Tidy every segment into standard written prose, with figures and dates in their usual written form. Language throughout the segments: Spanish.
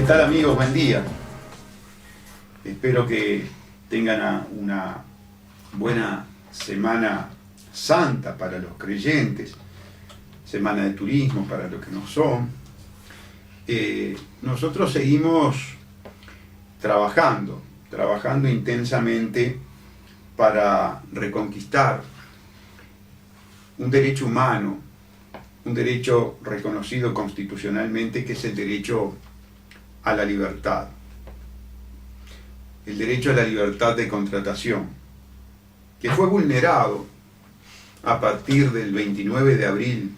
¿Qué tal, amigos? Buen día. Espero que tengan una buena Semana Santa para los creyentes, semana de turismo para los que no son. Nosotros seguimos trabajando intensamente para reconquistar un derecho humano, un derecho reconocido constitucionalmente, que es el derecho a la libertad. El derecho a la libertad de contratación, que fue vulnerado a partir del 29 de abril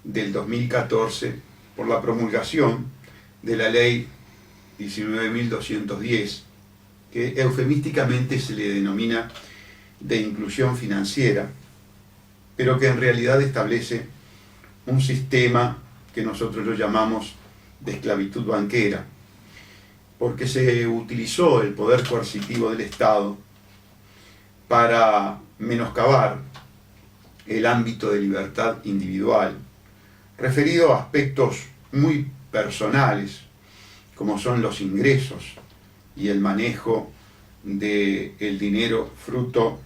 del 2014 por la promulgación de la ley 19.210, que eufemísticamente se le denomina de inclusión financiera, pero que en realidad establece un sistema que nosotros lo llamamos de esclavitud banquera, porque se utilizó el poder coercitivo del Estado para menoscabar el ámbito de libertad individual, referido a aspectos muy personales, como son los ingresos y el manejo del dinero fruto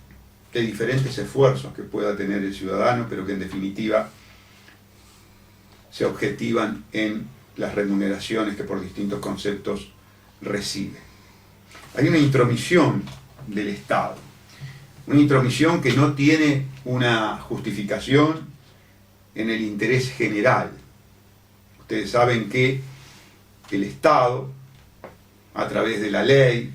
de diferentes esfuerzos que pueda tener el ciudadano, pero que en definitiva se objetivan en las remuneraciones que por distintos conceptos recibe. Hay una intromisión del Estado, una intromisión que no tiene una justificación en el interés general. Ustedes saben que el Estado, a través de la ley,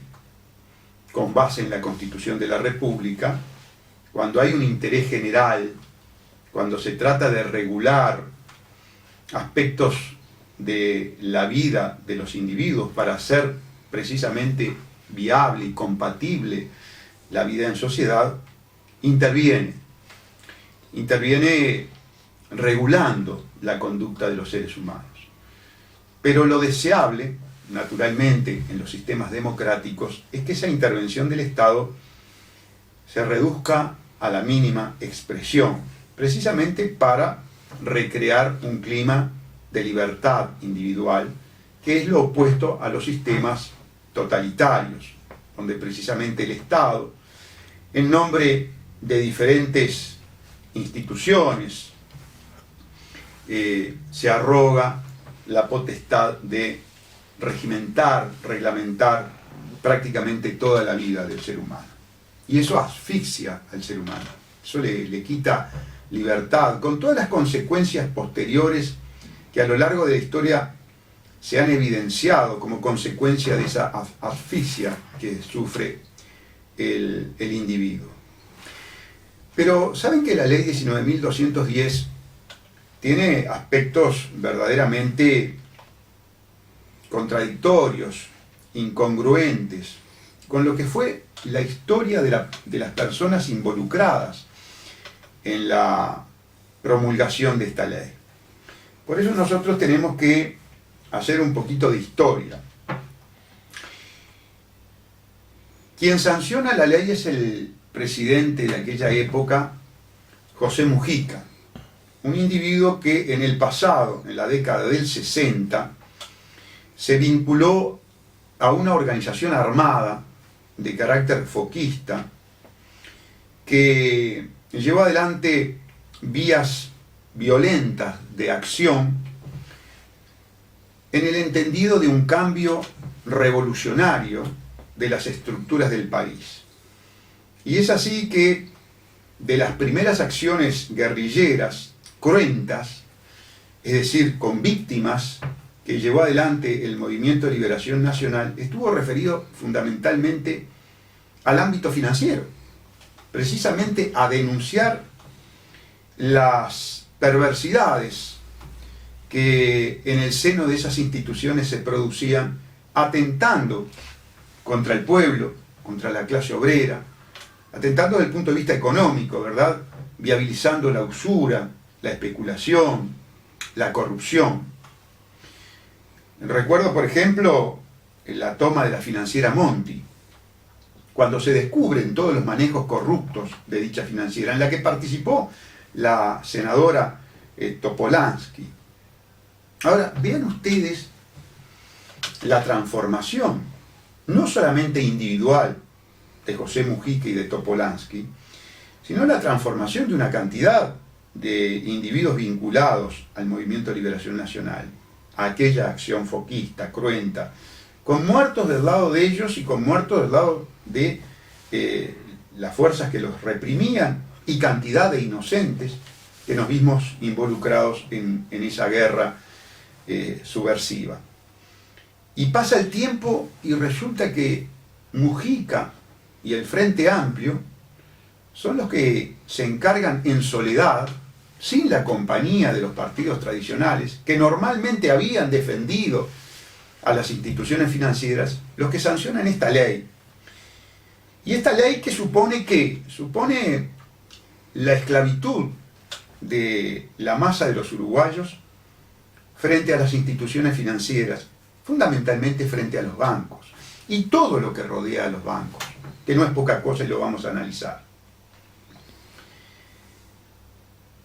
con base en la Constitución de la República, cuando hay un interés general, cuando se trata de regular aspectos de la vida de los individuos para hacer precisamente viable y compatible la vida en sociedad, interviene regulando la conducta de los seres humanos. Pero lo deseable, naturalmente, en los sistemas democráticos, es que esa intervención del Estado se reduzca a la mínima expresión, precisamente para recrear un clima de libertad individual, que es lo opuesto a los sistemas totalitarios, donde precisamente el Estado, en nombre de diferentes instituciones, se arroga la potestad de reglamentar prácticamente toda la vida del ser humano. Y eso asfixia al ser humano, eso le quita libertad, con todas las consecuencias posteriores que a lo largo de la historia se han evidenciado como consecuencia de esa asfixia que sufre el individuo. Pero ¿saben que la ley 19.210 tiene aspectos verdaderamente contradictorios, incongruentes, con lo que fue la historia de las personas involucradas en la promulgación de esta ley? Por eso nosotros tenemos que hacer un poquito de historia. Quien sanciona la ley es el presidente de aquella época, José Mujica, un individuo que en el pasado, en la década del 60, se vinculó a una organización armada de carácter foquista que llevó adelante vías violentas de acción en el entendido de un cambio revolucionario de las estructuras del país. Y es así que de las primeras acciones guerrilleras cruentas, es decir, con víctimas, que llevó adelante el Movimiento de Liberación Nacional, estuvo referido fundamentalmente al ámbito financiero, precisamente a denunciar las perversidades que en el seno de esas instituciones se producían, atentando contra el pueblo, contra la clase obrera, atentando desde el punto de vista económico, ¿verdad? Viabilizando la usura, la especulación, la corrupción. Recuerdo, por ejemplo, la toma de la financiera Monti, cuando se descubren todos los manejos corruptos de dicha financiera, en la que participó la senadora Topolansky. Ahora, vean ustedes la transformación, no solamente individual, de José Mujica y de Topolansky, sino la transformación de una cantidad de individuos vinculados al Movimiento de Liberación Nacional, a aquella acción foquista, cruenta, con muertos del lado de ellos y con muertos del lado de las fuerzas que los reprimían y cantidad de inocentes que nos vimos involucrados en esa guerra subversiva. Y pasa el tiempo y resulta que Mujica y el Frente Amplio son los que se encargan en soledad, sin la compañía de los partidos tradicionales, que normalmente habían defendido a las instituciones financieras, los que sancionan esta ley. Y esta ley que supone la esclavitud de la masa de los uruguayos frente a las instituciones financieras, fundamentalmente frente a los bancos, y todo lo que rodea a los bancos, que no es poca cosa y lo vamos a analizar.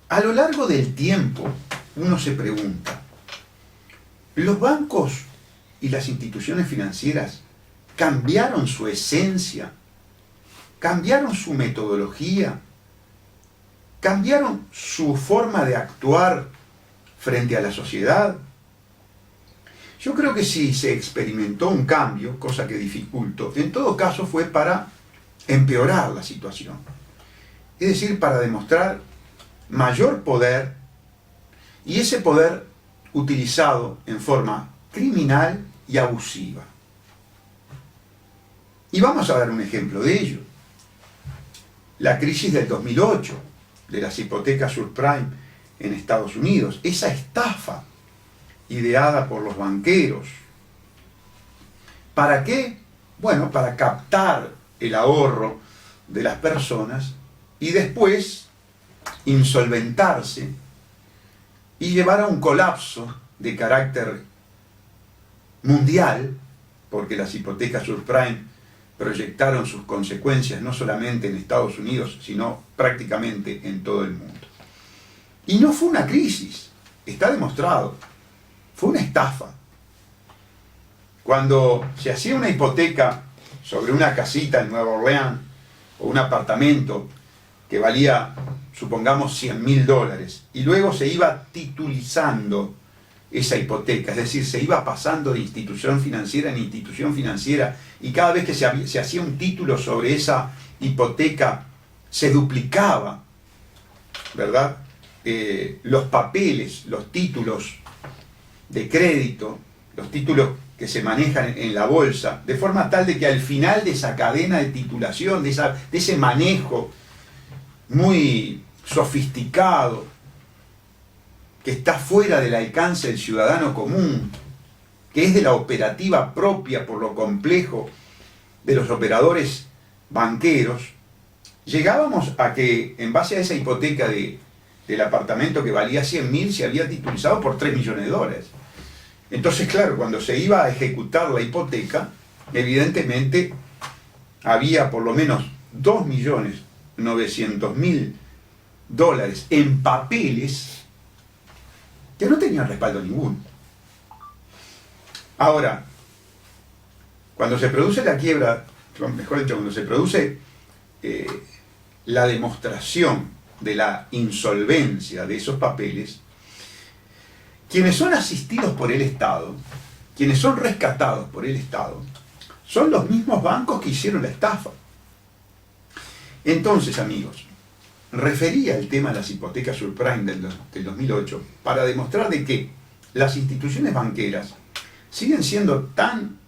A lo largo del tiempo, uno se pregunta, ¿los bancos y las instituciones financieras cambiaron su esencia? ¿Cambiaron su metodología? ¿Cambiaron su forma de actuar frente a la sociedad? Yo creo que si se experimentó un cambio, cosa que dificulto, en todo caso fue para empeorar la situación. Es decir, para demostrar mayor poder, y ese poder utilizado en forma criminal y abusiva. Y vamos a dar un ejemplo de ello. La crisis del 2008, de las hipotecas subprime en Estados Unidos, esa estafa ideada por los banqueros. ¿Para qué? Bueno, para captar el ahorro de las personas y después insolventarse y llevar a un colapso de carácter mundial, porque las hipotecas subprime proyectaron sus consecuencias no solamente en Estados Unidos, sino prácticamente en todo el mundo. Y no fue una crisis, está demostrado, fue una estafa. Cuando se hacía una hipoteca sobre una casita en Nueva Orleans o un apartamento que valía, supongamos, $100.000, y luego se iba titulizando esa hipoteca, es decir, se iba pasando de institución financiera en institución financiera, y cada vez que se hacía un título sobre esa hipoteca se duplicaba, ¿verdad? Los papeles, los títulos de crédito, los títulos que se manejan en la bolsa, de forma tal de que al final de esa cadena de titulación, de ese manejo muy sofisticado, que está fuera del alcance del ciudadano común, que es de la operativa propia por lo complejo de los operadores banqueros, llegábamos a que en base a esa hipoteca del apartamento que valía 100.000 se había titulizado por $3 millones. Entonces, claro, cuando se iba a ejecutar la hipoteca, evidentemente había por lo menos $2.900.000 en papeles que no tenían respaldo ninguno. Ahora, cuando se produce la quiebra, mejor dicho, cuando se produce la demostración de la insolvencia de esos papeles, quienes son asistidos por el Estado, quienes son rescatados por el Estado, son los mismos bancos que hicieron la estafa. Entonces, amigos, refería el tema de las hipotecas subprime del 2008 para demostrar de que las instituciones banqueras siguen siendo tan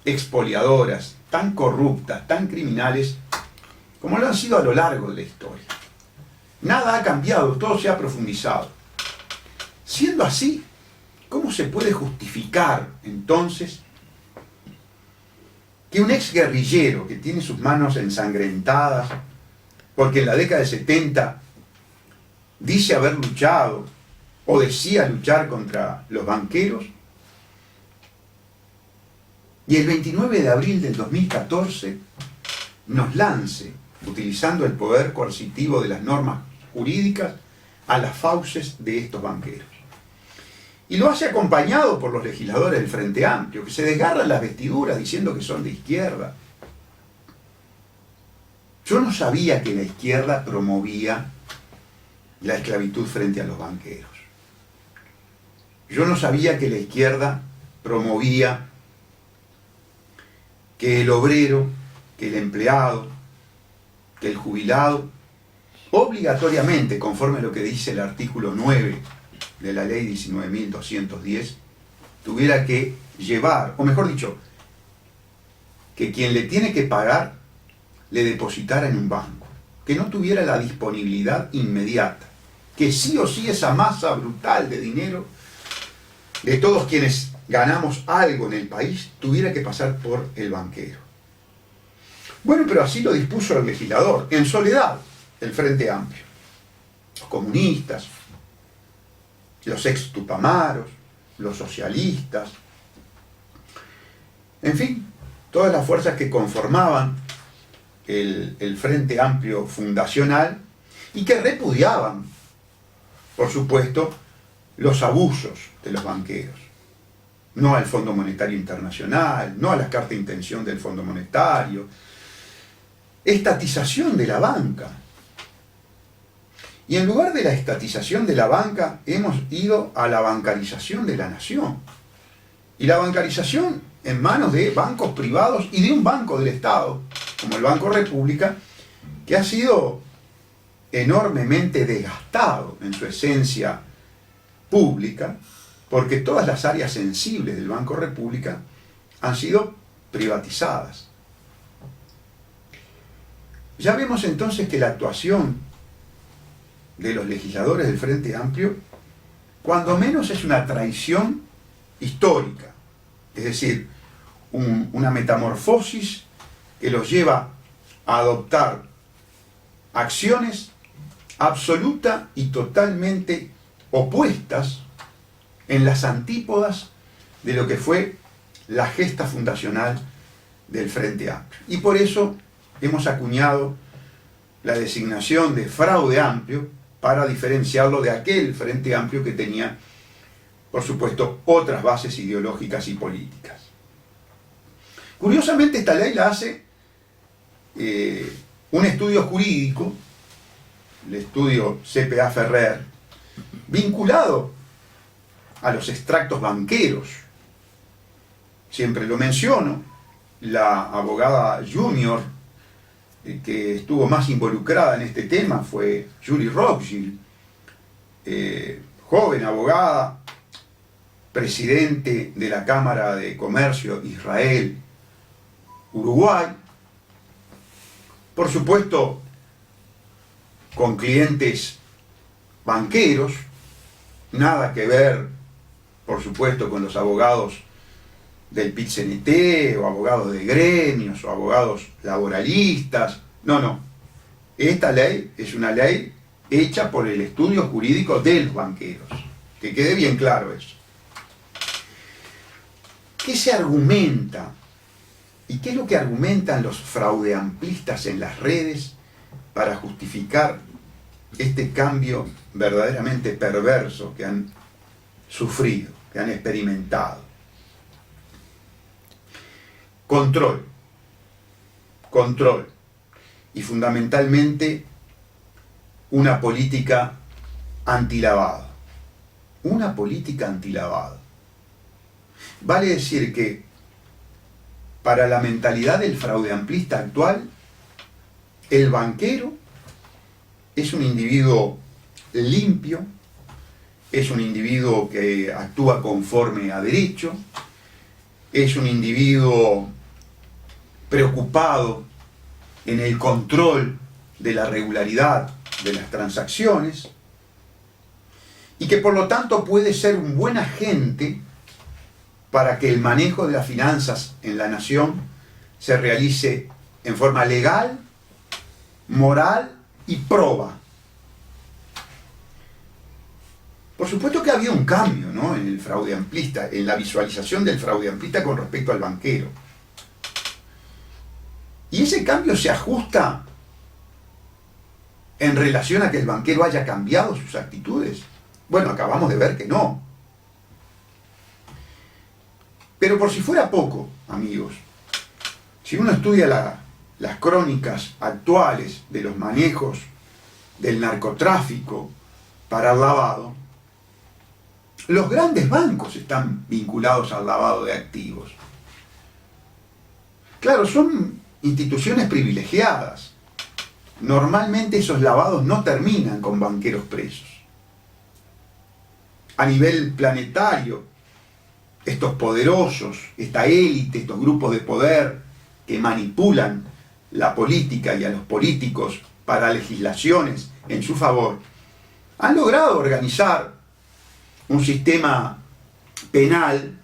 expoliadoras, tan corruptas, tan criminales, como lo han sido a lo largo de la historia. Nada ha cambiado, todo se ha profundizado. Siendo así, ¿cómo se puede justificar entonces que un exguerrillero que tiene sus manos ensangrentadas, porque en la década de 70 dice haber luchado o decía luchar contra los banqueros, y el 29 de abril del 2014 nos lance, utilizando el poder coercitivo de las normas jurídicas, a las fauces de estos banqueros? Y lo hace acompañado por los legisladores del Frente Amplio, que se desgarran las vestiduras diciendo que son de izquierda. Yo no sabía que la izquierda promovía la esclavitud frente a los banqueros. Yo no sabía que la izquierda promovía que el obrero, que el empleado, que el jubilado, obligatoriamente, conforme a lo que dice el artículo 9 de la ley 19.210, tuviera que llevar, o mejor dicho, que quien le tiene que pagar le depositara en un banco, que no tuviera la disponibilidad inmediata, que sí o sí esa masa brutal de dinero de todos quienes ganamos algo en el país tuviera que pasar por el banquero. Bueno, pero así lo dispuso el legislador, en soledad, el Frente Amplio. Los comunistas, los ex-tupamaros, los socialistas, en fin, todas las fuerzas que conformaban el Frente Amplio fundacional y que repudiaban, por supuesto, los abusos de los banqueros. No al Fondo Monetario Internacional, no a las cartas de intención del Fondo Monetario, estatización de la banca. Y en lugar de la estatización de la banca, hemos ido a la bancarización de la nación. Y la bancarización en manos de bancos privados y de un banco del Estado, como el Banco República, que ha sido enormemente desgastado en su esencia pública, porque todas las áreas sensibles del Banco República han sido privatizadas. Ya vemos entonces que la actuación de los legisladores del Frente Amplio, cuando menos es una traición histórica, es decir, una metamorfosis que los lleva a adoptar acciones absoluta y totalmente opuestas en las antípodas de lo que fue la gesta fundacional del Frente Amplio. Y por eso hemos acuñado la designación de fraude amplio para diferenciarlo de aquel Frente Amplio que tenía, por supuesto, otras bases ideológicas y políticas. Curiosamente, esta ley la hace un estudio jurídico, el estudio CPA Ferrer, vinculado a los extractos banqueros. Siempre lo menciono, la abogada junior que estuvo más involucrada en este tema fue Julie Rothschild, joven abogada, presidente de la Cámara de Comercio Israel-Uruguay, por supuesto con clientes banqueros, nada que ver, por supuesto, con los abogados del PIT-CNT, o abogados de gremios, o abogados laboralistas. No, no. Esta ley es una ley hecha por el estudio jurídico de los banqueros. Que quede bien claro eso. ¿Qué se argumenta? ¿Y qué es lo que argumentan los fraudeamplistas en las redes para justificar este cambio verdaderamente perverso que han sufrido, que han experimentado? Control y fundamentalmente una política antilavado. Una política antilavado. Vale decir que para la mentalidad del fraudeamplista actual, el banquero es un individuo limpio, es un individuo que actúa conforme a derecho, es un individuo preocupado en el control de la regularidad de las transacciones y que por lo tanto puede ser un buen agente para que el manejo de las finanzas en la nación se realice en forma legal, moral y proba. Por supuesto que ha habido un cambio, ¿no?, en el fraude amplista, en la visualización del fraude amplista con respecto al banquero. Y ese cambio se ajusta en relación a que el banquero haya cambiado sus actitudes. Bueno, acabamos de ver que no. Pero por si fuera poco, amigos, si uno estudia las crónicas actuales de los manejos del narcotráfico para el lavado, los grandes bancos están vinculados al lavado de activos. Claro, son instituciones privilegiadas. Normalmente esos lavados no terminan con banqueros presos. A nivel planetario, estos poderosos, esta élite, estos grupos de poder que manipulan la política y a los políticos para legislaciones en su favor, han logrado organizar un sistema penal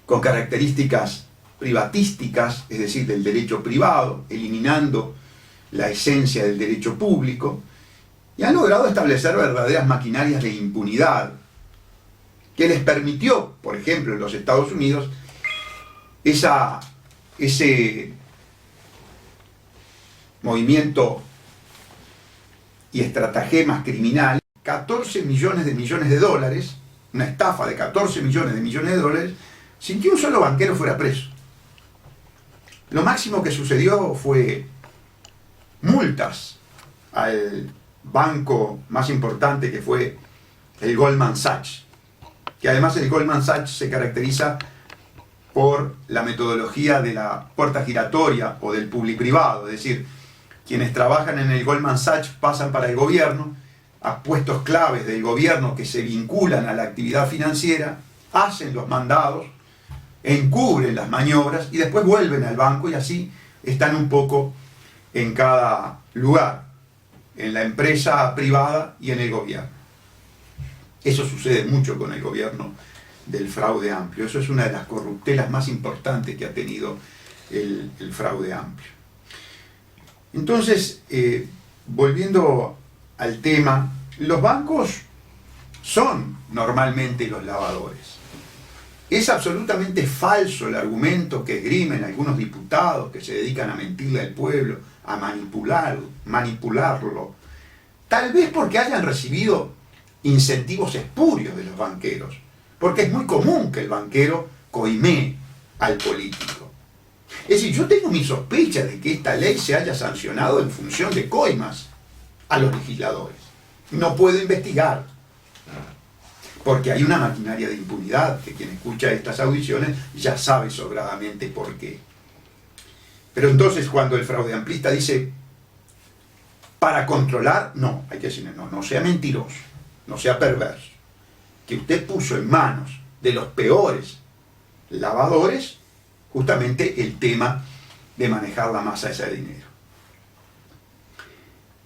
con características privatísticas, es decir, del derecho privado, eliminando la esencia del derecho público, y han logrado establecer verdaderas maquinarias de impunidad, que les permitió, por ejemplo, en los Estados Unidos, ese movimiento y estratagemas criminales, 14 millones de dólares, una estafa de 14 millones de dólares, sin que un solo banquero fuera preso. Lo máximo que sucedió fue multas al banco más importante, que fue el Goldman Sachs, que además el Goldman Sachs se caracteriza por la metodología de la puerta giratoria o del public-privado, es decir, quienes trabajan en el Goldman Sachs pasan para el gobierno, a puestos claves del gobierno que se vinculan a la actividad financiera, hacen los mandados, encubren las maniobras y después vuelven al banco, y así están un poco en cada lugar, en la empresa privada y en el gobierno. Eso sucede mucho con el gobierno del fraude amplio. Eso es una de las corruptelas más importantes que ha tenido el fraude amplio. Entonces, volviendo al tema, los bancos son normalmente los lavadores. Es absolutamente falso el argumento que esgrimen algunos diputados que se dedican a mentirle al pueblo, a manipularlo, tal vez porque hayan recibido incentivos espurios de los banqueros, porque es muy común que el banquero coimee al político. Es decir, yo tengo mi sospecha de que esta ley se haya sancionado en función de coimas a los legisladores. No puedo investigar, porque hay una maquinaria de impunidad que quien escucha estas audiciones ya sabe sobradamente por qué. Pero entonces cuando el fraude amplista dice para controlar, no, hay que decirle no sea mentiroso, no sea perverso, que usted puso en manos de los peores lavadores justamente el tema de manejar la masa esa de dinero.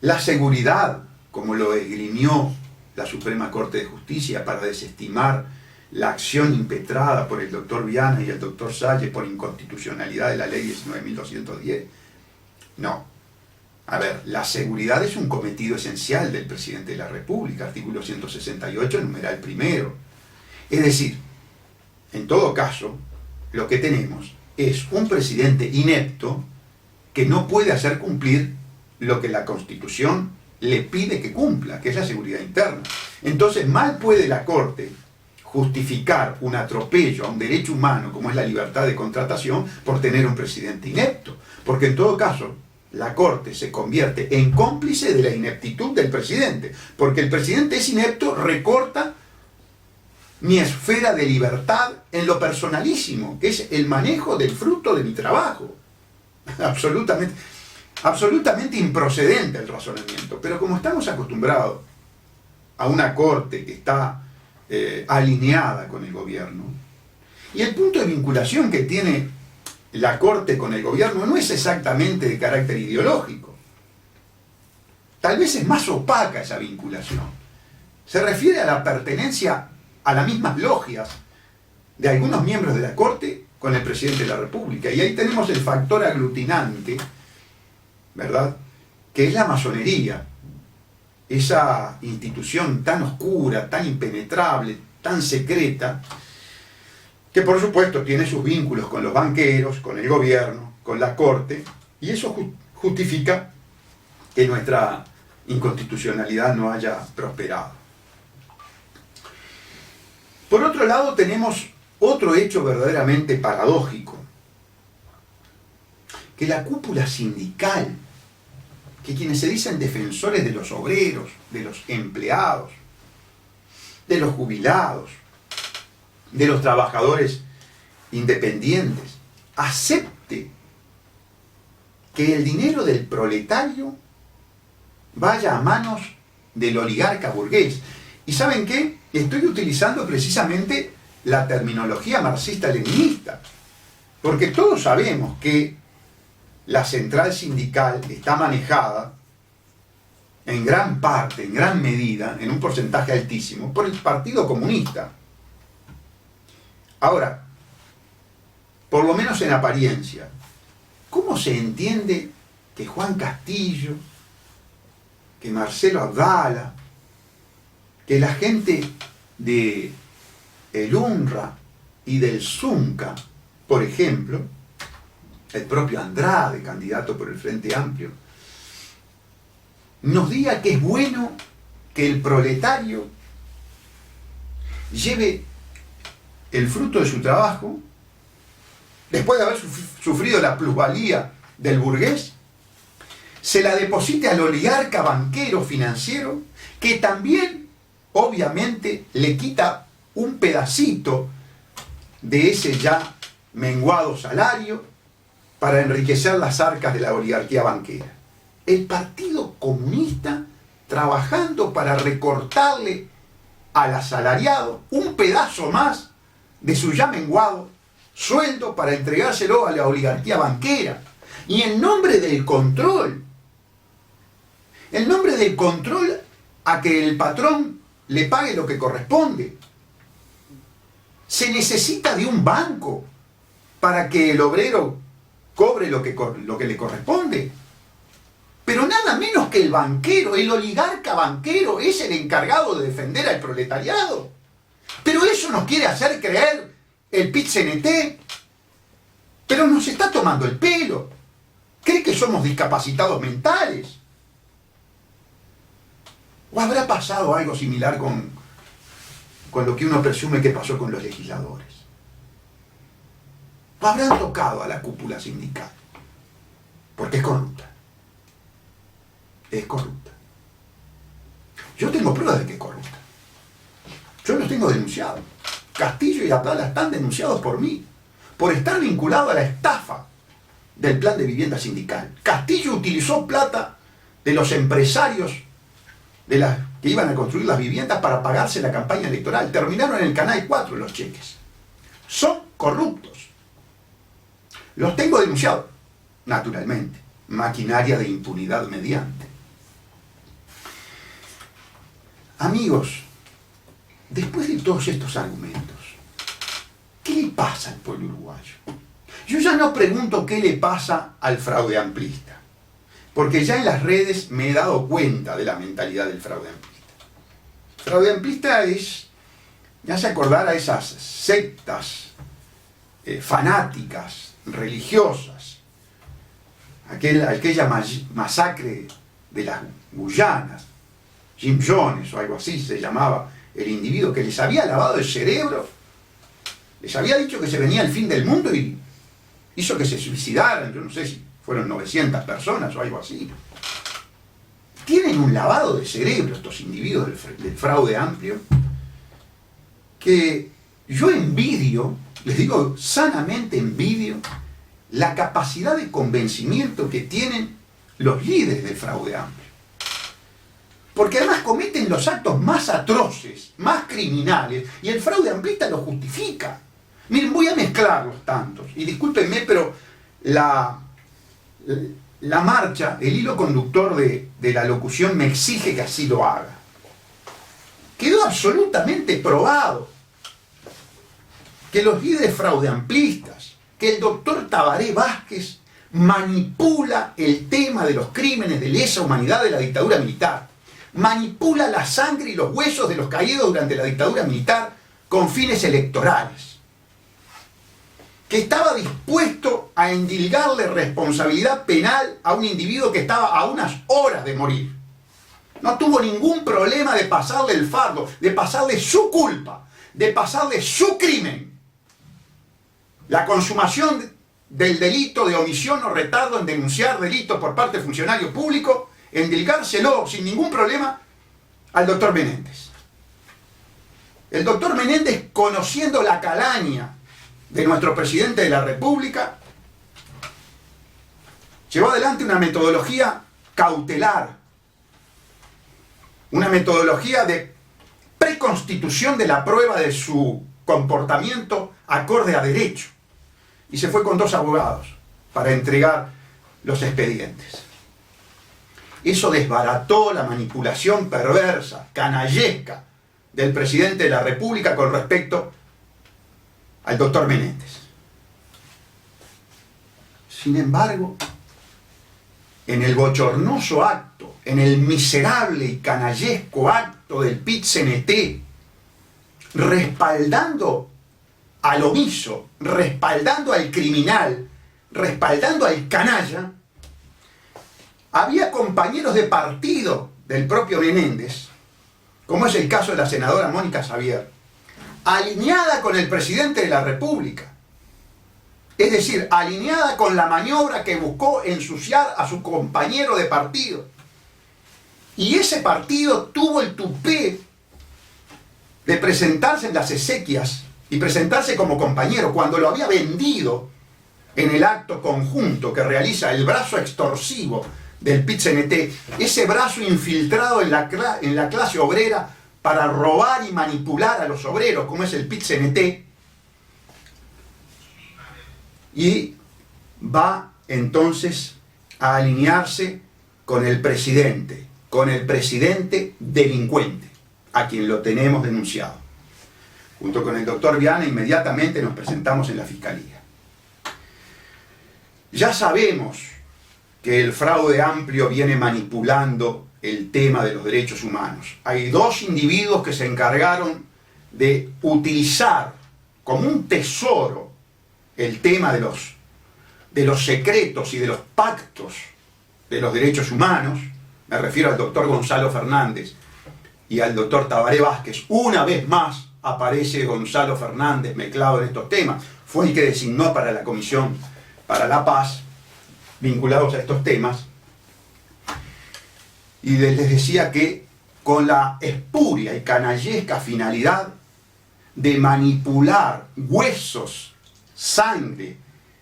La seguridad, como lo esgrimió la Suprema Corte de Justicia para desestimar la acción impetrada por el doctor Viana y el doctor Salles por inconstitucionalidad de la ley 19.210. No. A ver, la seguridad es un cometido esencial del presidente de la República, artículo 168, numeral primero. Es decir, en todo caso, lo que tenemos es un presidente inepto que no puede hacer cumplir lo que la Constitución le pide que cumpla, que es la seguridad interna. Entonces, mal puede la Corte justificar un atropello a un derecho humano como es la libertad de contratación por tener un presidente inepto, porque en todo caso la Corte se convierte en cómplice de la ineptitud del presidente, porque el presidente es inepto, recorta mi esfera de libertad en lo personalísimo, que es el manejo del fruto de mi trabajo. Absolutamente improcedente el razonamiento, pero como estamos acostumbrados a una Corte que está alineada con el gobierno, y el punto de vinculación que tiene la Corte con el gobierno no es exactamente de carácter ideológico, tal vez es más opaca esa vinculación, se refiere a la pertenencia a las mismas logias de algunos miembros de la Corte con el presidente de la República, y ahí tenemos el factor aglutinante, ¿verdad?, que es la masonería, esa institución tan oscura, tan impenetrable, tan secreta, que por supuesto tiene sus vínculos con los banqueros, con el gobierno, con la Corte, y eso justifica que nuestra inconstitucionalidad no haya prosperado. Por otro lado, tenemos otro hecho verdaderamente paradójico, que la cúpula sindical, que quienes se dicen defensores de los obreros, de los empleados, de los jubilados, de los trabajadores independientes, acepte que el dinero del proletario vaya a manos del oligarca burgués. ¿Y saben qué? Estoy utilizando precisamente la terminología marxista-leninista, porque todos sabemos que la central sindical está manejada en gran parte, en gran medida, en un porcentaje altísimo, por el Partido Comunista. Ahora, por lo menos en apariencia, ¿cómo se entiende que Juan Castillo, que Marcelo Abdala, que la gente de el UNRWA y del ZUNCA, por ejemplo, el propio Andrade, candidato por el Frente Amplio, nos diga que es bueno que el proletario lleve el fruto de su trabajo, después de haber sufrido la plusvalía del burgués, se la deposite al oligarca banquero financiero, que también, obviamente, le quita un pedacito de ese ya menguado salario para enriquecer las arcas de la oligarquía banquera. El Partido Comunista trabajando para recortarle al asalariado un pedazo más de su ya menguado sueldo para entregárselo a la oligarquía banquera. Y en nombre del control a que el patrón le pague lo que corresponde, se necesita de un banco para que el obrero cobre lo que le corresponde. Pero nada menos que el banquero, el oligarca banquero, es el encargado de defender al proletariado. Pero eso nos quiere hacer creer el PIT-CNT. Pero nos está tomando el pelo. ¿Cree que somos discapacitados mentales? ¿O habrá pasado algo similar con lo que uno presume que pasó con los legisladores? ¿O habrán tocado a la cúpula sindical? Porque es corrupta. Es corrupta. Yo tengo pruebas de que es corrupta. Yo los tengo denunciados. Castillo y Abdala están denunciados por mí, por estar vinculado a la estafa del plan de vivienda sindical. Castillo utilizó plata de los empresarios que iban a construir las viviendas para pagarse la campaña electoral. Terminaron en el Canal 4 los cheques. Son corruptos. Los tengo denunciados, naturalmente. Maquinaria de impunidad mediante. Amigos, después de todos estos argumentos, ¿qué le pasa al pueblo uruguayo? Yo ya no pregunto qué le pasa al fraude amplista, porque ya en las redes me he dado cuenta de la mentalidad del fraude amplista. El fraude amplista me hace acordar a esas sectas fanáticas, religiosas, aquella masacre de las Guyanas, Jim Jones o algo así se llamaba el individuo, que les había lavado el cerebro, les había dicho que se venía el fin del mundo y hizo que se suicidaran. Yo no sé si fueron 900 personas o algo así. Tienen un lavado de cerebro estos individuos del fraude amplio, que yo envidio, les digo sanamente envidio, la capacidad de convencimiento que tienen los líderes del fraude amplio. Porque además cometen los actos más atroces, más criminales, y el fraude amplista lo justifica. Miren, voy a mezclar los tantos, y discúlpenme, pero la marcha, el hilo conductor de la locución me exige que así lo haga. Quedó absolutamente probado que los líderes fraudeamplistas, que el doctor Tabaré Vázquez manipula el tema de los crímenes de lesa humanidad de la dictadura militar, manipula la sangre y los huesos de los caídos durante la dictadura militar con fines electorales, que estaba dispuesto a endilgarle responsabilidad penal a un individuo que estaba a unas horas de morir. No tuvo ningún problema de pasarle el fardo, de pasarle su culpa, de pasarle su crimen la consumación del delito de omisión o retardo en denunciar delitos por parte del funcionario público, endilgárselo sin ningún problema al doctor Menéndez. El doctor Menéndez, conociendo la calaña de nuestro presidente de la República, llevó adelante una metodología cautelar, una metodología de preconstitución de la prueba de su comportamiento acorde a derecho. Y se fue con 2 abogados para entregar los expedientes. Eso desbarató la manipulación perversa, canallesca del presidente de la República con respecto al doctor Menéndez. Sin embargo, en el bochornoso acto, en el miserable y canallesco acto del PIT-CNT, respaldando al omiso, respaldando al criminal, respaldando al canalla, había compañeros de partido del propio Menéndez, como es el caso de la senadora Mónica Xavier, alineada con el presidente de la República, es decir, alineada con la maniobra que buscó ensuciar a su compañero de partido. Y ese partido tuvo el tupé de presentarse en las exequias y presentarse como compañero cuando lo había vendido en el acto conjunto que realiza el brazo extorsivo del PIT-CNT, ese brazo infiltrado en la clase obrera para robar y manipular a los obreros, como es el PIT-CNT, y va entonces a alinearse con el presidente delincuente, a quien lo tenemos denunciado. Junto con el doctor Viana inmediatamente nos presentamos en la Fiscalía. Ya sabemos que el fraude amplio viene manipulando el tema de los derechos humanos. Hay 2 individuos que se encargaron de utilizar como un tesoro el tema de los secretos y de los pactos de los derechos humanos. Me refiero al doctor Gonzalo Fernández y al doctor Tabaré Vázquez. Una vez más aparece Gonzalo Fernández mezclado en estos temas. Fue el que designó para la Comisión para la Paz, vinculados a estos temas. Y les decía que con la espuria y canallesca finalidad de manipular huesos, sangre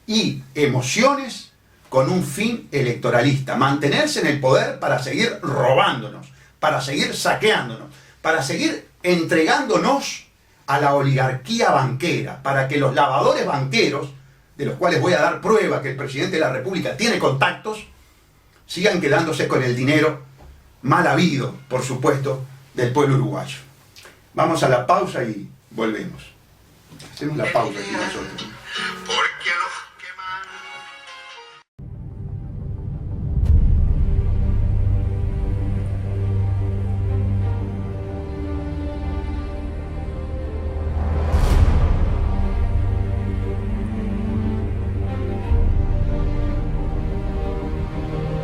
y emociones con un fin electoralista, mantenerse en el poder para seguir robándonos, para seguir saqueándonos, para seguir entregándonos a la oligarquía banquera, para que los lavadores banqueros, de los cuales voy a dar prueba que el presidente de la República tiene contactos, sigan quedándose con el dinero mal habido, por supuesto, del pueblo uruguayo. Vamos a la pausa y volvemos. Hacemos la pausa aquí nosotros. Porque a los queman.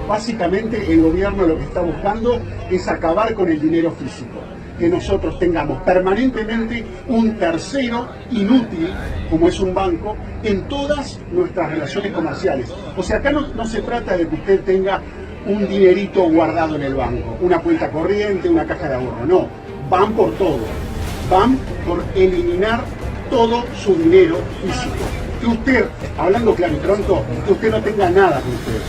Básicamente el gobierno lo que está buscando es acabar con el dinero físico, que nosotros tengamos permanentemente un tercero inútil, como es un banco, en todas nuestras relaciones comerciales. O sea, acá no se trata de que usted tenga un dinerito guardado en el banco, una cuenta corriente, una caja de ahorro, no, van por todo, van por eliminar todo su dinero físico. Que usted, hablando claro y pronto, que usted no tenga nada con usted,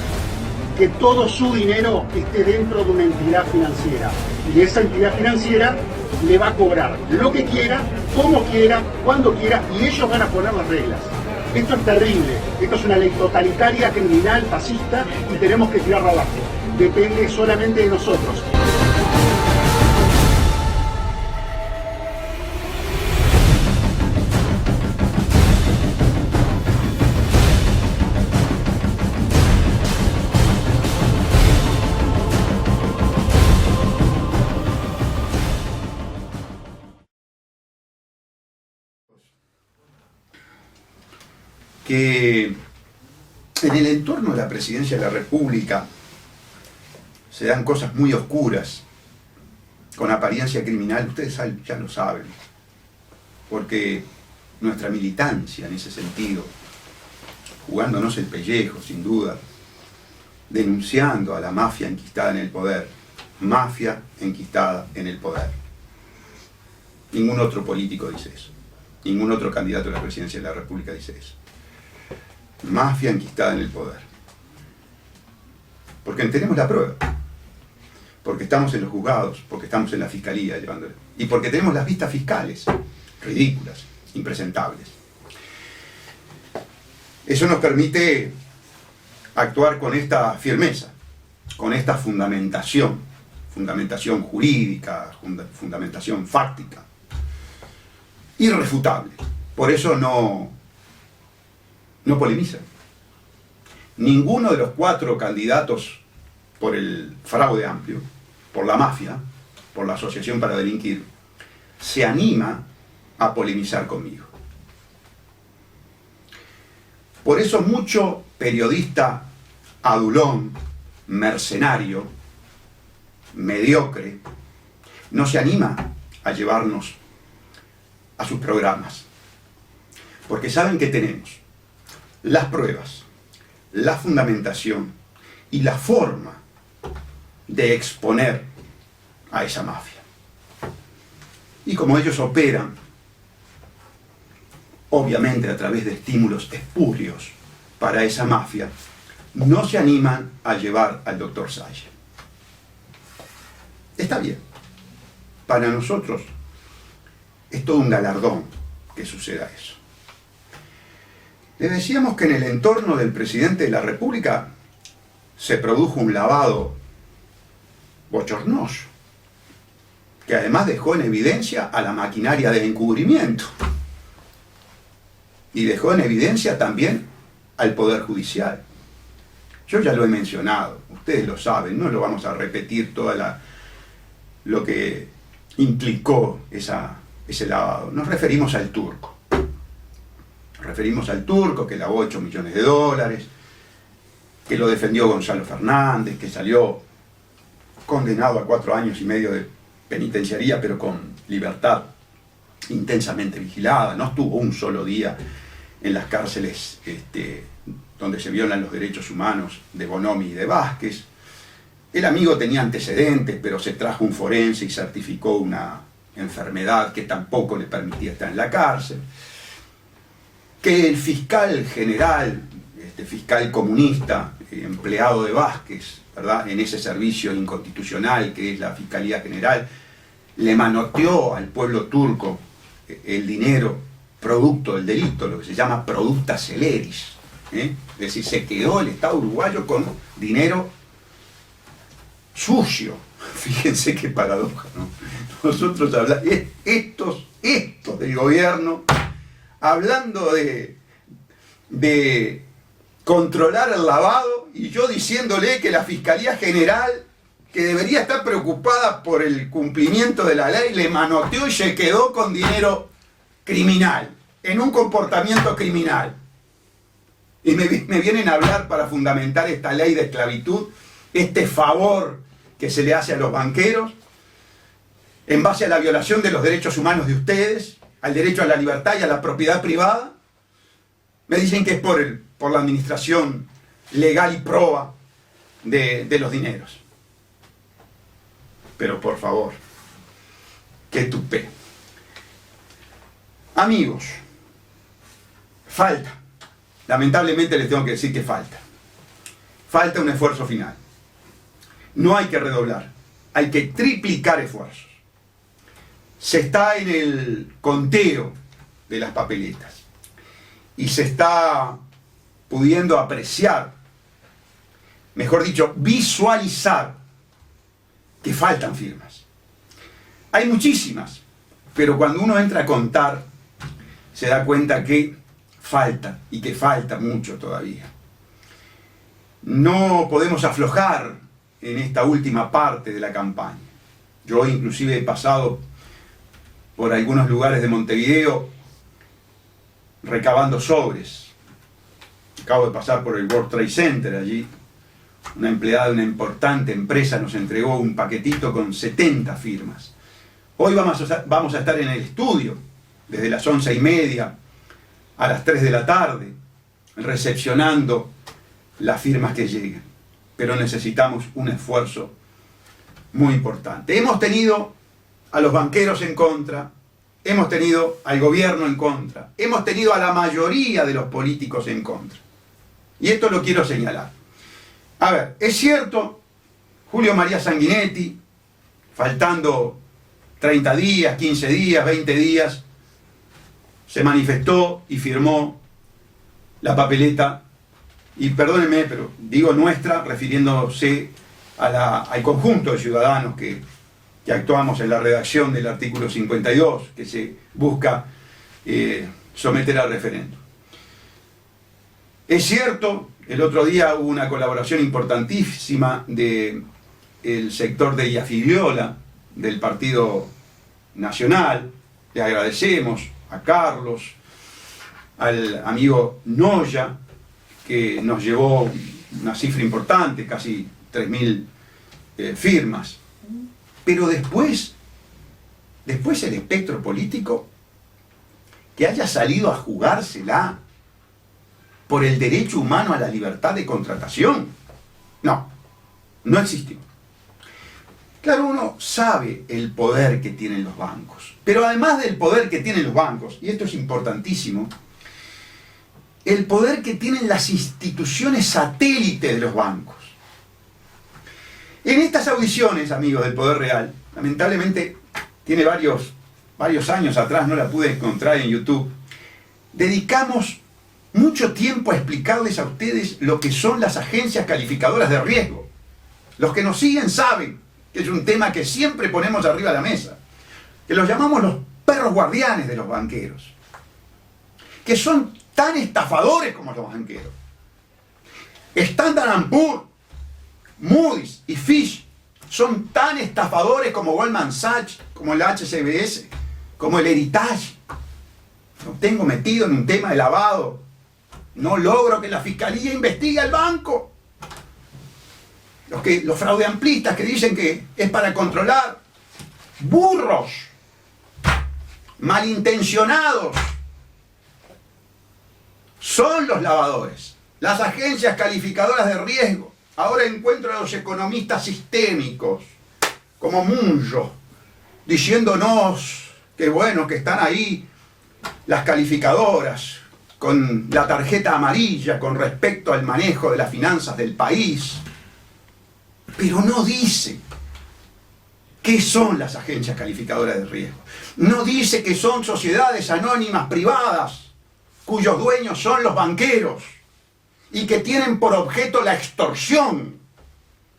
que todo su dinero esté dentro de una entidad financiera, y esa entidad financiera le va a cobrar lo que quiera, como quiera, cuando quiera, y ellos van a poner las reglas. Esto es terrible, esto es una ley totalitaria, criminal, fascista, y tenemos que tirarla abajo. Depende solamente de nosotros. Que en el entorno de la presidencia de la República se dan cosas muy oscuras, con apariencia criminal, ustedes ya lo saben, porque nuestra militancia en ese sentido jugándonos el pellejo, sin duda, denunciando a la mafia enquistada en el poder. Mafia enquistada en el poder. Ningún otro político dice eso. Ningún otro candidato a la presidencia de la República dice eso. Mafia enquistada en el poder. Porque tenemos la prueba. Porque estamos en los juzgados, porque estamos en la fiscalía llevándolo. Y porque tenemos las vistas fiscales, ridículas, impresentables. Eso nos permite actuar con esta firmeza, con esta fundamentación jurídica, fundamentación fáctica, irrefutable. Por eso no polemizan. Ninguno de los 4 candidatos por el fraude amplio, por la mafia, por la asociación para delinquir, se anima a polemizar conmigo. Por eso mucho periodista adulón, mercenario, mediocre, no se anima a llevarnos a sus programas. Porque saben que tenemos las pruebas, la fundamentación y la forma de exponer a esa mafia. Y como ellos operan, obviamente a través de estímulos espurios para esa mafia, no se animan a llevar al doctor Salle. Está bien. Para nosotros es todo un galardón que suceda eso. Les decíamos que en el entorno del presidente de la República se produjo un lavado bochornoso, que además dejó en evidencia a la maquinaria del encubrimiento y dejó en evidencia también al Poder Judicial. Yo ya lo he mencionado, ustedes lo saben, no lo vamos a repetir lo que implicó ese lavado. Nos referimos al Turco. Nos referimos al Turco que lavó 8 millones de dólares, que lo defendió Gonzalo Fernández, que salió condenado a 4 años y medio de penitenciaría, pero con libertad intensamente vigilada. No estuvo un solo día en las cárceles donde se violan los derechos humanos de Bonomi y de Vázquez. El amigo tenía antecedentes, pero se trajo un forense y certificó una enfermedad que tampoco le permitía estar en la cárcel. Que el fiscal general, fiscal comunista, empleado de Vázquez, ¿verdad?, en ese servicio inconstitucional que es la Fiscalía General, le manoteó al pueblo turco el dinero producto del delito, lo que se llama producta celeris. Es decir, se quedó el Estado uruguayo con dinero sucio. Fíjense qué paradoja, ¿no? Nosotros hablamos, estos del gobierno, hablando de controlar el lavado, y yo diciéndole que la Fiscalía General, que debería estar preocupada por el cumplimiento de la ley, le manoteó y se quedó con dinero criminal, en un comportamiento criminal. Y me vienen a hablar para fundamentar esta ley de esclavitud, este favor que se le hace a los banqueros, en base a la violación de los derechos humanos de ustedes, al derecho a la libertad y a la propiedad privada. Me dicen que es por la administración legal y proba de los dineros. Pero por favor, qué tupé. Amigos, falta. Lamentablemente les tengo que decir que falta. Falta un esfuerzo final. No hay que redoblar, hay que triplicar esfuerzos. Se está en el conteo de las papeletas y se está pudiendo apreciar, mejor dicho, visualizar que faltan firmas. Hay muchísimas, pero cuando uno entra a contar se da cuenta que falta y que falta mucho todavía. No podemos aflojar en esta última parte de la campaña. Yo inclusive he pasado por algunos lugares de Montevideo recabando sobres. Acabo de pasar por el World Trade Center allí. Una empleada de una importante empresa nos entregó un paquetito con 70 firmas. Hoy vamos a estar en el estudio desde las 11:30 a las 3 de la tarde, recepcionando las firmas que lleguen. Pero necesitamos un esfuerzo muy importante. Hemos tenido a los banqueros en contra, hemos tenido al gobierno en contra, hemos tenido a la mayoría de los políticos en contra. Y esto lo quiero señalar. A ver, es cierto, Julio María Sanguinetti, faltando 30 días, 15 días, 20 días, se manifestó y firmó la papeleta, y perdónenme, pero digo nuestra, refiriéndose al conjunto de ciudadanos que actuamos en la redacción del artículo 52, que se busca someter al referéndum. Es cierto, el otro día hubo una colaboración importantísima del sector de Iafigliola, del Partido Nacional. Le agradecemos a Carlos, al amigo Noya, que nos llevó una cifra importante, casi 3.000 firmas. Pero después el espectro político que haya salido a jugársela por el derecho humano a la libertad de contratación, no existió. Claro, uno sabe el poder que tienen los bancos, pero además del poder que tienen los bancos, y esto es importantísimo, el poder que tienen las instituciones satélites de los bancos. En estas audiciones, amigos del Poder Real, lamentablemente tiene varios años atrás, no la pude encontrar en YouTube, dedicamos mucho tiempo a explicarles a ustedes lo que son las agencias calificadoras de riesgo. Los que nos siguen saben que es un tema que siempre ponemos arriba de la mesa, que los llamamos los perros guardianes de los banqueros, que son tan estafadores como los banqueros. Standard & Poor's, Moody's y Fitch son tan estafadores como Goldman Sachs, como el HSBC, como el Heritage. Lo tengo metido en un tema de lavado. No logro que la fiscalía investigue al banco. Los fraudeamplistas que dicen que es para controlar. Burros, malintencionados, son los lavadores. Las agencias calificadoras de riesgo. Ahora encuentro a los economistas sistémicos, como Munjo, diciéndonos que bueno, que están ahí las calificadoras con la tarjeta amarilla con respecto al manejo de las finanzas del país. Pero no dice qué son las agencias calificadoras de riesgo. No dice que son sociedades anónimas privadas cuyos dueños son los banqueros y que tienen por objeto la extorsión,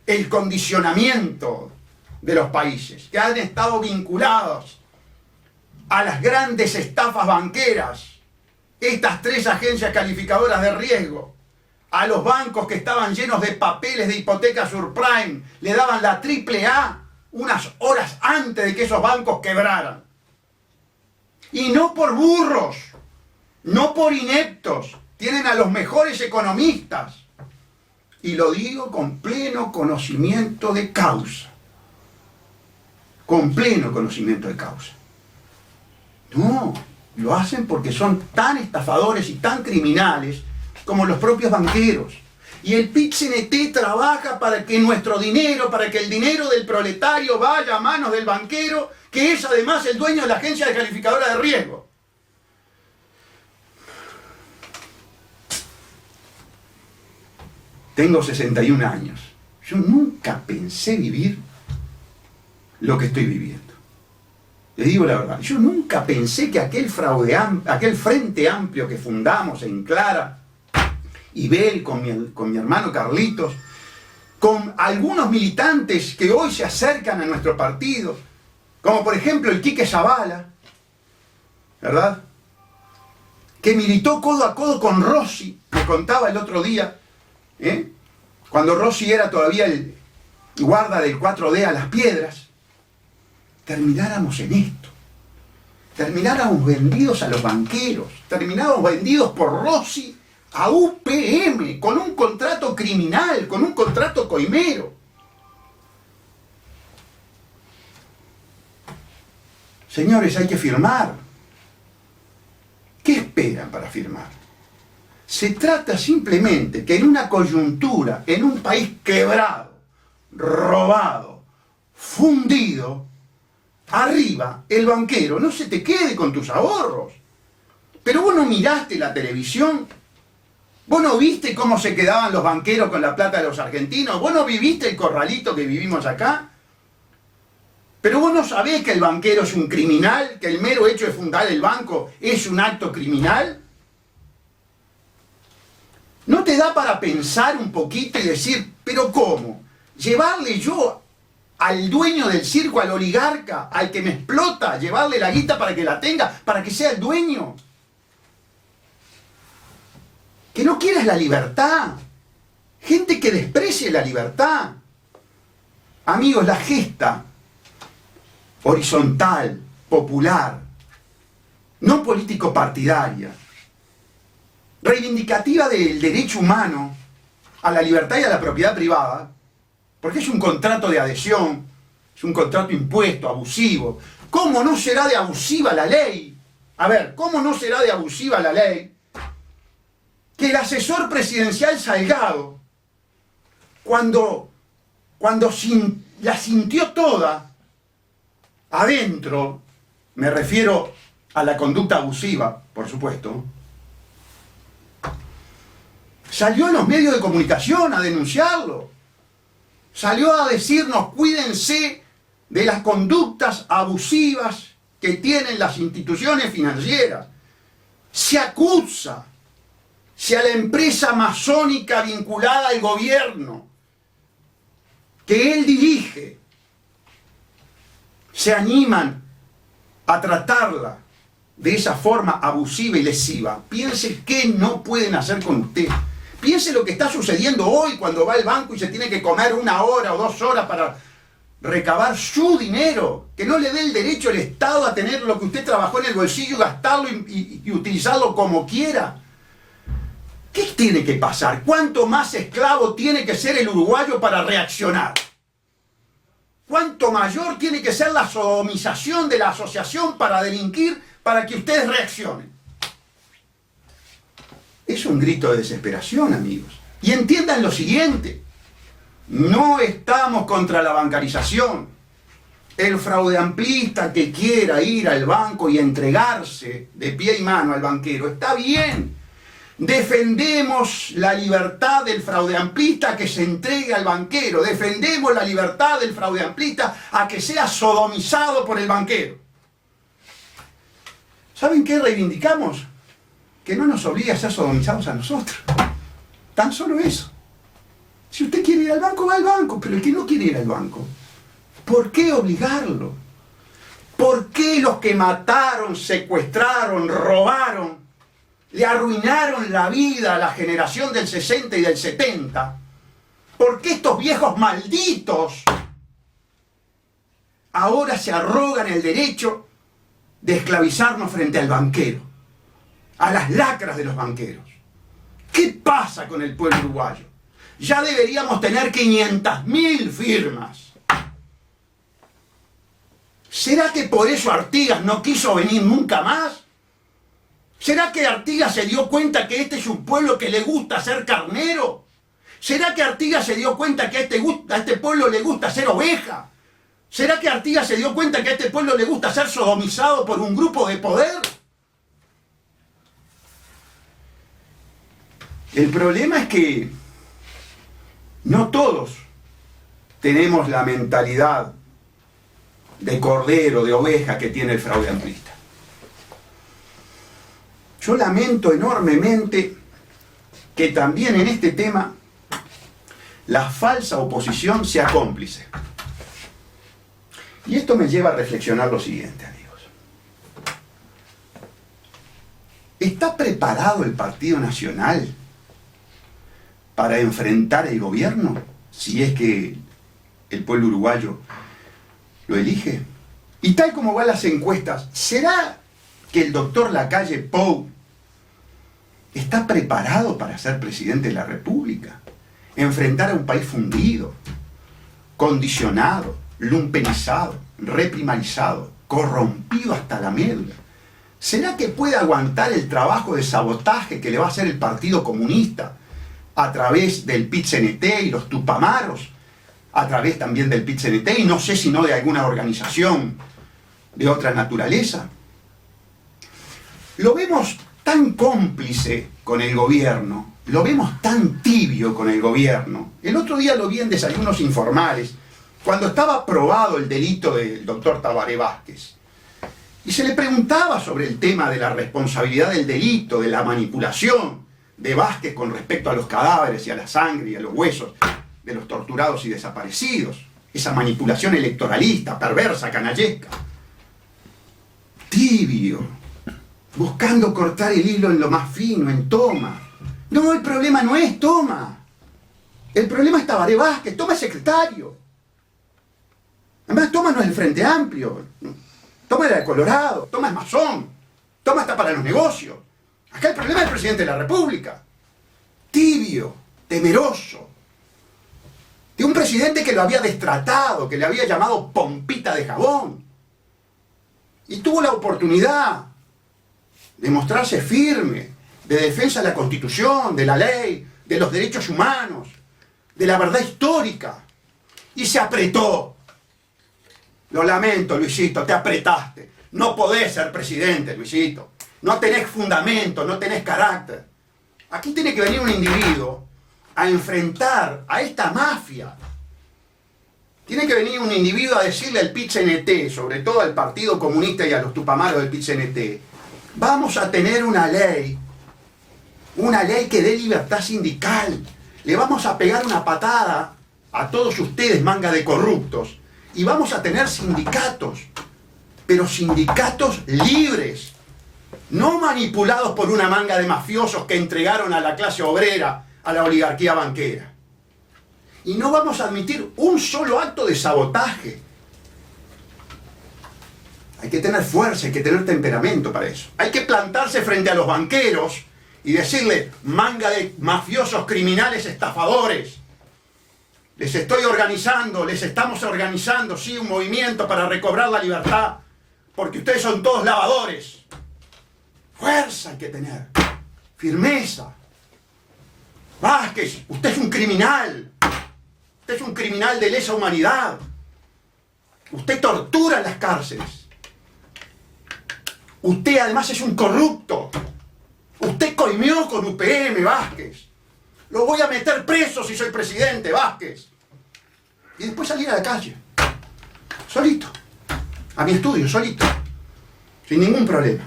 el condicionamiento de los países, que han estado vinculados a las grandes estafas banqueras, estas tres agencias calificadoras de riesgo, a los bancos que estaban llenos de papeles de hipoteca subprime, le daban la AAA unas horas antes de que esos bancos quebraran. Y no por burros, no por ineptos, tienen a los mejores economistas. Y lo digo con pleno conocimiento de causa. Con pleno conocimiento de causa. No, lo hacen porque son tan estafadores y tan criminales como los propios banqueros. Y el PIT-CNT trabaja para que nuestro dinero, para que el dinero del proletario vaya a manos del banquero, que es además el dueño de la agencia de calificadora de riesgo. Tengo 61 años. Yo nunca pensé vivir lo que estoy viviendo. Les digo la verdad, yo nunca pensé que aquel Frente Amplio que fundamos en Clara, Ibel, con mi hermano Carlitos, con algunos militantes que hoy se acercan a nuestro partido, como por ejemplo el Quique Zavala, ¿verdad? Que militó codo a codo con Rossi, me contaba el otro día, cuando Rossi era todavía el guarda del 4D a las piedras, termináramos en esto. Termináramos vendidos a los banqueros, termináramos vendidos por Rossi a UPM, con un contrato criminal, con un contrato coimero. Señores, hay que firmar. ¿Qué esperan para firmar? Se trata simplemente que en una coyuntura, en un país quebrado, robado, fundido, arriba el banquero no se te quede con tus ahorros. Pero vos no miraste la televisión, vos no viste cómo se quedaban los banqueros con la plata de los argentinos, vos no viviste el corralito que vivimos acá. Pero vos no sabés que el banquero es un criminal, que el mero hecho de fundar el banco es un acto criminal. ¿No te da para pensar un poquito y decir, pero cómo? Llevarle yo al dueño del circo, al oligarca, al que me explota, llevarle la guita para que la tenga, para que sea el dueño. Que no quieras la libertad. Gente que desprecie la libertad. Amigos, la gesta horizontal, popular, no político-partidaria, reivindicativa del derecho humano a la libertad y a la propiedad privada, porque es un contrato de adhesión, es un contrato impuesto, abusivo. ¿Cómo no será de abusiva la ley? A ver, ¿cómo no será de abusiva la ley que el asesor presidencial Salgado, cuando la sintió toda, adentro, me refiero a la conducta abusiva, por supuesto, salió a los medios de comunicación a denunciarlo? Salió a decirnos, cuídense de las conductas abusivas que tienen las instituciones financieras. Se acusa si a la empresa masónica vinculada al gobierno que él dirige se animan a tratarla de esa forma abusiva y lesiva, piense qué no pueden hacer con usted. Piense lo que está sucediendo hoy cuando va al banco y se tiene que comer 1 hora o 2 horas para recabar su dinero, que no le dé el derecho al Estado a tener lo que usted trabajó en el bolsillo, gastarlo y utilizarlo como quiera. ¿Qué tiene que pasar? ¿Cuánto más esclavo tiene que ser el uruguayo para reaccionar? ¿Cuánto mayor tiene que ser la sodomización de la asociación para delinquir, para que ustedes reaccionen? Es un grito de desesperación, amigos. Y entiendan lo siguiente, no estamos contra la bancarización. El fraude amplista que quiera ir al banco y entregarse de pie y mano al banquero, está bien. Defendemos la libertad del fraudeamplista a que se entregue al banquero. Defendemos la libertad del fraudeamplista a que sea sodomizado por el banquero. ¿Saben qué reivindicamos? Que no nos obligue a ser sodomizados a nosotros. Tan solo eso. Si usted quiere ir al banco, va al banco. Pero el que no quiere ir al banco, ¿por qué obligarlo? ¿Por qué los que mataron, secuestraron, robaron, le arruinaron la vida a la generación del 60 y del 70? ¿Por qué estos viejos malditos ahora se arrogan el derecho de esclavizarnos frente al banquero, a las lacras de los banqueros? ¿Qué pasa con el pueblo uruguayo? Ya deberíamos tener 500.000 firmas. ¿Será que por eso Artigas no quiso venir nunca más? ¿Será que Artigas se dio cuenta que este es un pueblo que le gusta ser carnero? ¿Será que Artigas se dio cuenta que a este pueblo le gusta ser oveja? ¿Será que Artigas se dio cuenta que a este pueblo le gusta ser sodomizado por un grupo de poder? El problema es que no todos tenemos la mentalidad de cordero, de oveja que tiene el fraude amplista. Yo lamento enormemente que también en este tema la falsa oposición sea cómplice. Y esto me lleva a reflexionar lo siguiente, amigos. ¿Está preparado el Partido Nacional para enfrentar el gobierno si es que el pueblo uruguayo lo elige? Y tal como van las encuestas, ¿será que el doctor Lacalle Pou está preparado para ser presidente de la República? Enfrentar a un país fundido, condicionado, lumpenizado, reprimarizado, corrompido hasta la médula, ¿Será que puede aguantar el trabajo de sabotaje que le va a hacer el Partido Comunista a través del PIT-CNT y los Tupamaros, a través también del PIT-CNT y no sé si no de alguna organización de otra naturaleza? Lo vemos tan cómplice con el gobierno, lo vemos tan tibio con el gobierno. El otro día lo vi en Desayunos Informales, cuando estaba aprobado el delito del doctor Tabaré Vázquez. Y se le preguntaba sobre el tema de la responsabilidad del delito, de la manipulación de Vázquez con respecto a los cadáveres y a la sangre y a los huesos de los torturados y desaparecidos. Esa manipulación electoralista, perversa, canallesca. Tibio, buscando cortar el hilo en lo más fino, en Toma. No, el problema no es Toma. El problema es Tabaré Vázquez. Toma es secretario. Además, Toma no es el Frente Amplio. Toma era de Colorado. Toma es masón. Toma está para los negocios. Acá el problema es el presidente de la República. Tibio, temeroso. De un presidente que lo había destratado, que le había llamado pompita de jabón. Y tuvo la oportunidad de mostrarse firme, de defensa de la Constitución, de la ley, de los derechos humanos, de la verdad histórica. Y se apretó. Lo lamento, Luisito, te apretaste. No podés ser presidente, Luisito. No tenés fundamento, no tenés carácter. Aquí tiene que venir un individuo a enfrentar a esta mafia. Tiene que venir un individuo a decirle al PIT-CNT, sobre todo al Partido Comunista y a los tupamaros del PIT-CNT, vamos a tener una ley que dé libertad sindical. Le vamos a pegar una patada a todos ustedes, manga de corruptos, y vamos a tener sindicatos, pero sindicatos libres, no manipulados por una manga de mafiosos que entregaron a la clase obrera, a la oligarquía banquera. Y no vamos a admitir un solo acto de sabotaje. Hay que tener fuerza, hay que tener temperamento para eso. Hay que plantarse frente a los banqueros y decirle, manga de mafiosos, criminales, estafadores, les estamos organizando, sí, un movimiento para recobrar la libertad, porque ustedes son todos lavadores. Fuerza hay que tener, firmeza. Vázquez, usted es un criminal. Usted es un criminal de lesa humanidad. Usted tortura en las cárceles. Usted además es un corrupto. Usted coimió con UPM, Vázquez. Lo voy a meter preso si soy presidente, Vázquez. Y después salir a la calle. Solito. A mi estudio, solito. Sin ningún problema.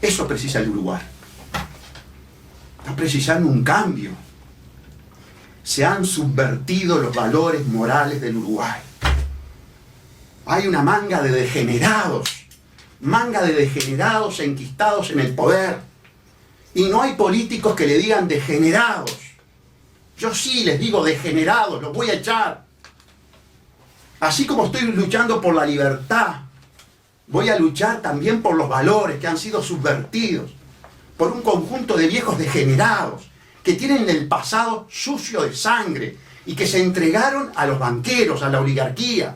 Eso precisa el Uruguay. Está precisando un cambio. Se han subvertido los valores morales del Uruguay. Hay una manga de degenerados enquistados en el poder. Y no hay políticos que le digan degenerados. Yo sí les digo degenerados, los voy a echar. Así como estoy luchando por la libertad, voy a luchar también por los valores que han sido subvertidos por un conjunto de viejos degenerados que tienen el pasado sucio de sangre y que se entregaron a los banqueros, a la oligarquía.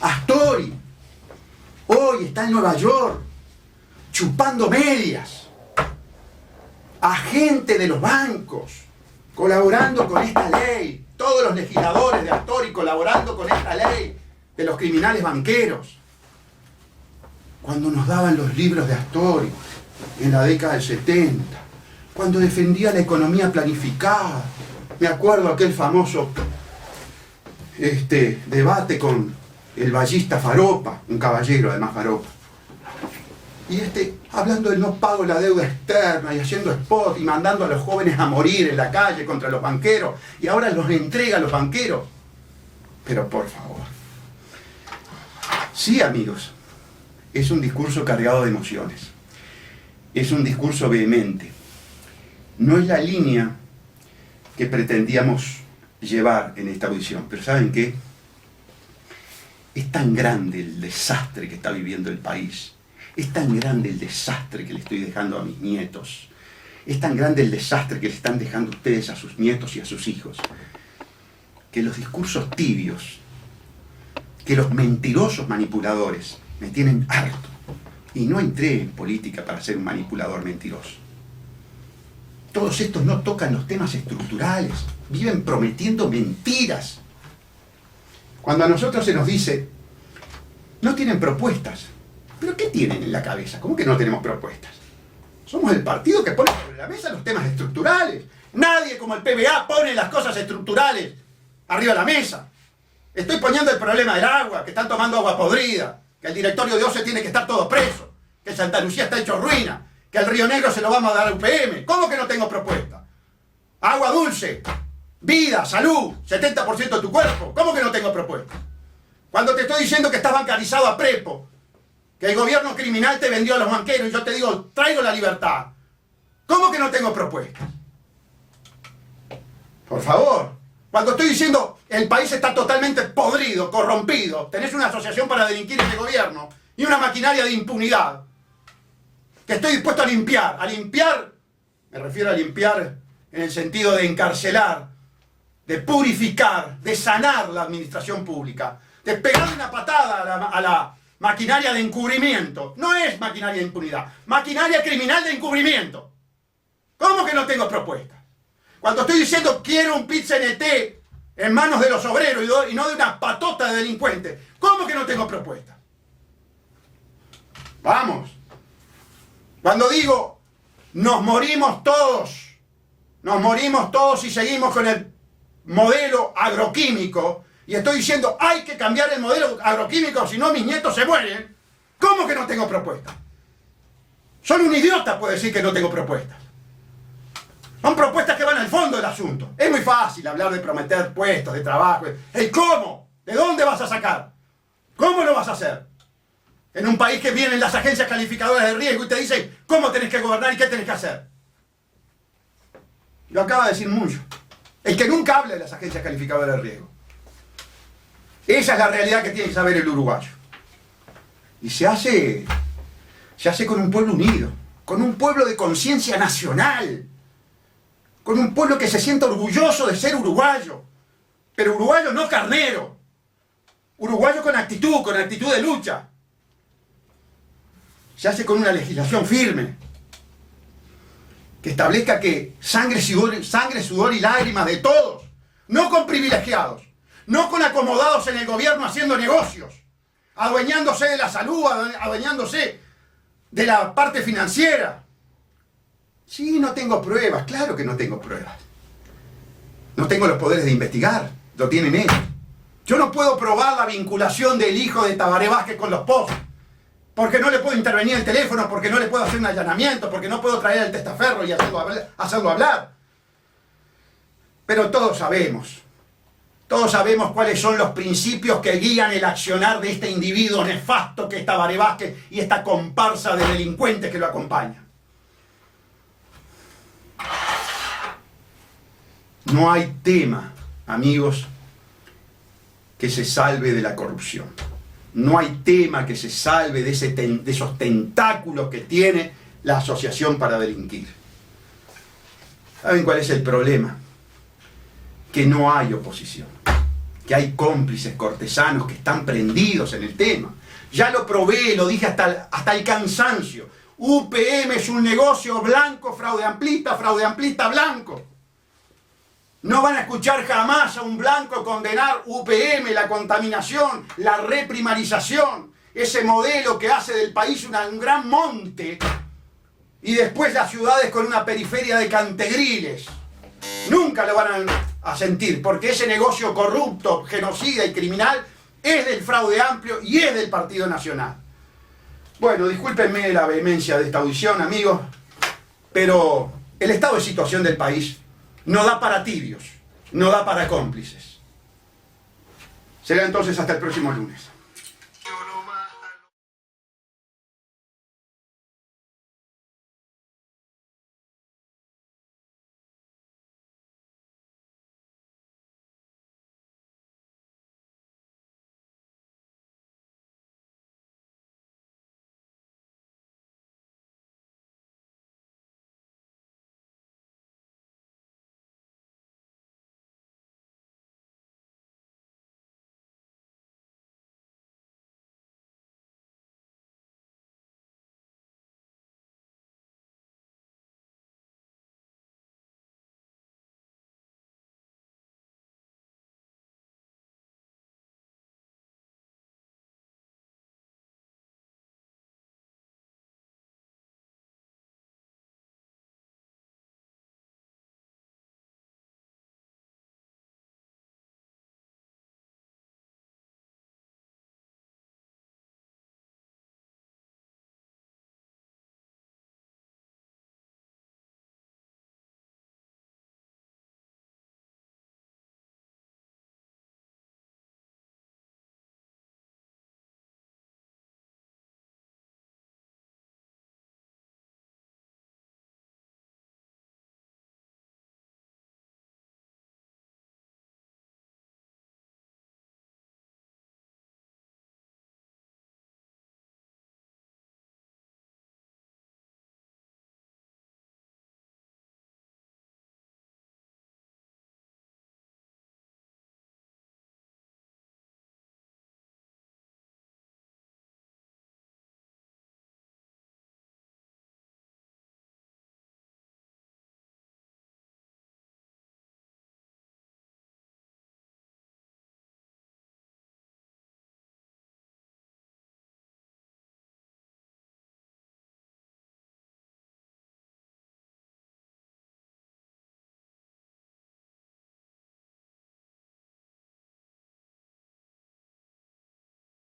Astori hoy está en Nueva York chupando medias. Agente de los bancos colaborando con esta ley. Todos los legisladores de Astori colaborando con esta ley de los criminales banqueros. Cuando nos daban los libros de Astori en la década del 70, cuando defendía la economía planificada. Me acuerdo aquel famoso debate con el ballista Faropa, un caballero además Faropa. Y hablando del no pago de la deuda externa y haciendo spot y mandando a los jóvenes a morir en la calle contra los banqueros y ahora los entrega a los banqueros. Pero por favor. Sí, amigos, es un discurso cargado de emociones. Es un discurso vehemente. No es la línea que pretendíamos llevar en esta audición, pero ¿saben qué? Es tan grande el desastre que está viviendo el país. Es tan grande el desastre que le estoy dejando a mis nietos. Es tan grande el desastre que le están dejando ustedes a sus nietos y a sus hijos. Que los discursos tibios, que los mentirosos manipuladores me tienen harto. Y no entré en política para ser un manipulador mentiroso. Todos estos no tocan los temas estructurales, viven prometiendo mentiras. Cuando a nosotros se nos dice, no tienen propuestas, ¿pero qué tienen en la cabeza? ¿Cómo que no tenemos propuestas? Somos el partido que pone sobre la mesa los temas estructurales. Nadie como el PBA pone las cosas estructurales arriba de la mesa. Estoy poniendo el problema del agua, que están tomando agua podrida, que el directorio de OCE tiene que estar todo preso, que Santa Lucía está hecho ruina, que el Río Negro se lo vamos a dar a UPM. ¿Cómo que no tengo propuesta? Agua dulce, vida, salud, 70% de tu cuerpo. ¿Cómo que no tengo propuesta? Cuando te estoy diciendo que estás bancarizado a prepo, que el gobierno criminal te vendió a los banqueros y yo te digo, traigo la libertad. ¿Cómo que no tengo propuesta? Por favor. Cuando estoy diciendo, el país está totalmente podrido, corrompido, tenés una asociación para delinquir este gobierno y una maquinaria de impunidad, que estoy dispuesto a limpiar, me refiero a limpiar en el sentido de encarcelar, de purificar, de sanar la administración pública, de pegar una patada a la maquinaria de encubrimiento. No es maquinaria de impunidad, maquinaria criminal de encubrimiento. ¿Cómo que no tengo propuesta? Cuando estoy diciendo quiero un PIT-CNT en manos de los obreros y no de una patota de delincuentes, ¿cómo que no tengo propuesta? Vamos. Cuando digo nos morimos todos y seguimos con el modelo agroquímico, y estoy diciendo hay que cambiar el modelo agroquímico, si no mis nietos se mueren, ¿cómo que no tengo propuesta? Solo un idiota puede decir que no tengo propuestas. Son propuestas que van al fondo del asunto. Es muy fácil hablar de prometer puestos de trabajo. ¿El cómo? ¿De dónde vas a sacar? ¿Cómo lo vas a hacer? En un país que vienen las agencias calificadoras de riesgo y te dicen cómo tenés que gobernar y qué tenés que hacer. Lo acaba de decir mucho. El que nunca habla de las agencias calificadoras de riesgo. Esa es la realidad que tiene que saber el uruguayo. Y se hace con un pueblo unido, con un pueblo de conciencia nacional, con un pueblo que se sienta orgulloso de ser uruguayo, pero uruguayo no carnero, uruguayo con actitud de lucha. Se hace con una legislación firme, que establezca que sangre, sudor y lágrimas de todos, no con privilegiados, no con acomodados en el gobierno haciendo negocios, adueñándose de la salud, adueñándose de la parte financiera. Sí, no tengo pruebas, claro que no tengo pruebas. No tengo los poderes de investigar, lo tienen ellos. Yo no puedo probar la vinculación del hijo de Tabaré Vázquez con los pozos, porque no le puedo intervenir el teléfono, porque no le puedo hacer un allanamiento, porque no puedo traer el testaferro y hacerlo hablar. Pero todos sabemos cuáles son los principios que guían el accionar de este individuo nefasto que es Tabaré Vázquez y esta comparsa de delincuentes que lo acompañan. No hay tema, amigos, que se salve de la corrupción. No hay tema que se salve de esos tentáculos que tiene la asociación para delinquir. ¿Saben cuál es el problema? Que no hay oposición. Que hay cómplices cortesanos que están prendidos en el tema. Ya lo probé, lo dije hasta el cansancio. UPM es un negocio blanco, fraude amplista blanco. No van a escuchar jamás a un blanco condenar UPM, la contaminación, la reprimarización, ese modelo que hace del país un gran monte y después las ciudades con una periferia de cantegriles. Nunca lo van a sentir, porque ese negocio corrupto, genocida y criminal es del Fraude Amplio y es del Partido Nacional. Bueno, discúlpenme la vehemencia de esta audición, amigos, pero el estado de situación del país no da para tibios, no da para cómplices. Será entonces hasta el próximo lunes.